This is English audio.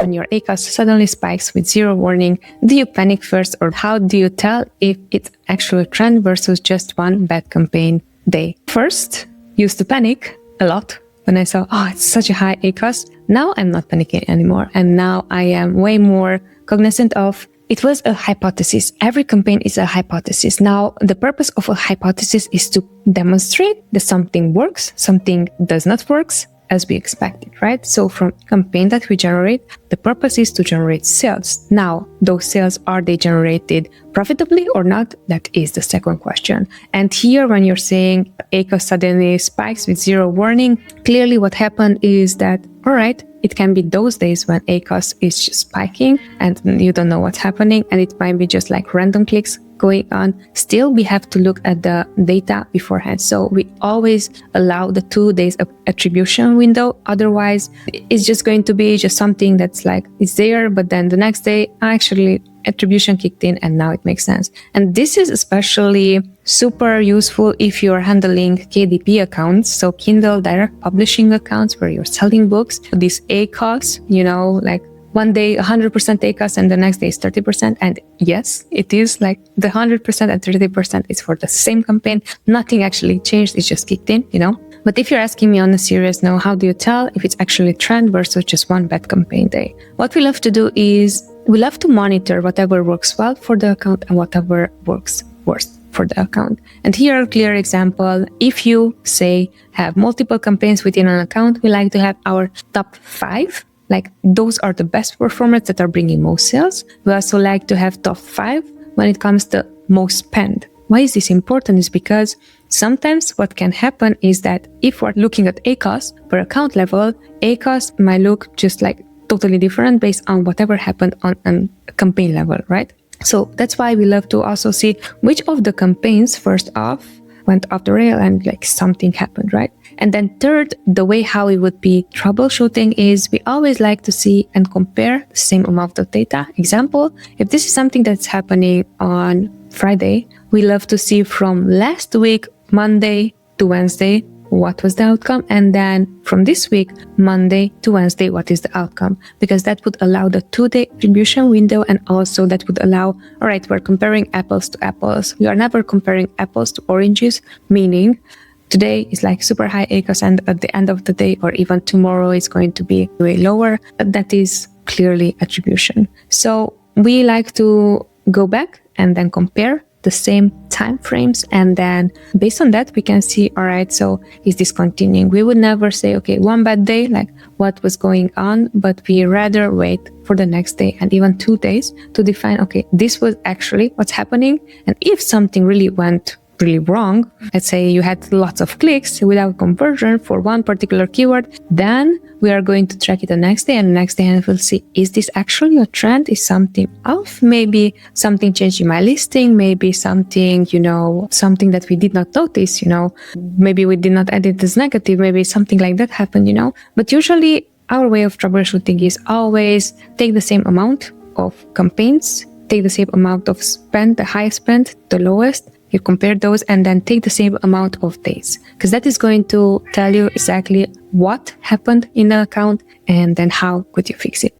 when your ACOS suddenly spikes with zero warning, do you panic first, or how do you tell if it's actually a trend versus just one bad campaign day? First, used to panic a lot when I saw, oh, it's such a high ACOS. Now I'm not panicking anymore. And now I am way more cognizant of it was a hypothesis. Every campaign is a hypothesis. Now, the purpose of a hypothesis is to demonstrate that something works, something does not work as we expected, right? So from campaign that we generate, the purpose is to generate sales. Now, those sales, are they generated profitably or not? That is the second question. And here, when you're saying ACOS suddenly spikes with zero warning, clearly what happened is that, all right, it can be those days when ACOS is just spiking and you don't know what's happening, and it might be just like random clicks going on. Still, we have to look at the data beforehand. So we always allow the 2 days of attribution window. Otherwise, it's just going to be just something that's like, it's there, but then the next day, actually, attribution kicked in and now it makes sense. And this is especially super useful if you're handling KDP accounts, so Kindle direct publishing accounts where you're selling books. This ACOS, like one day 100% ACOS and the next day is 30%. And yes, it is like the 100% and 30% is for the same campaign. Nothing actually changed, it's just kicked in, But if you're asking me on a serious note, how do you tell if it's actually a trend versus just one bad campaign day? What we love to do is we love to monitor whatever works well for the account and whatever works worst for the account. And here a clear example, if you say have multiple campaigns within an account, we like to have our top 5. Like those are the best performers that are bringing most sales. We also like to have top 5 when it comes to most spend. Why is this important? Is because sometimes what can happen is that if we're looking at ACOS per account level, ACOS might look just like totally different based on whatever happened on a campaign level, right? So that's why we love to also see which of the campaigns first off went off the rail and like something happened, right? And then third, the way how we would be troubleshooting is we always like to see and compare the same amount of data. Example, if this is something that's happening on Friday, we love to see from last week, Monday to Wednesday, what was the outcome, and then from this week, Monday to Wednesday, what is the outcome? Because that would allow the 2-day attribution window, and also that would allow, all right, we're comparing apples to apples. We are never comparing apples to oranges, meaning today is like super high ACOS and at the end of the day or even tomorrow is going to be way lower. That is clearly attribution. So we like to go back and then compare the same time frames, and then based on that we can see, all right, so is this continuing? We would never say, okay, one bad day, like what was going on, but we rather wait for the next day and even 2 days to define, okay, this was actually what's happening. And if something really went really wrong, let's say you had lots of clicks without conversion for one particular keyword, then we are going to track it the next day, and the next day and we'll see, is this actually a trend? Is something off? Maybe something changed in my listing, maybe something, something that we did not notice, maybe we did not edit as negative, maybe something like that happened, But usually our way of troubleshooting is always take the same amount of campaigns, take the same amount of spend, the highest spend, the lowest, you compare those, and then take the same amount of days, because that is going to tell you exactly what happened in the account and then how could you fix it.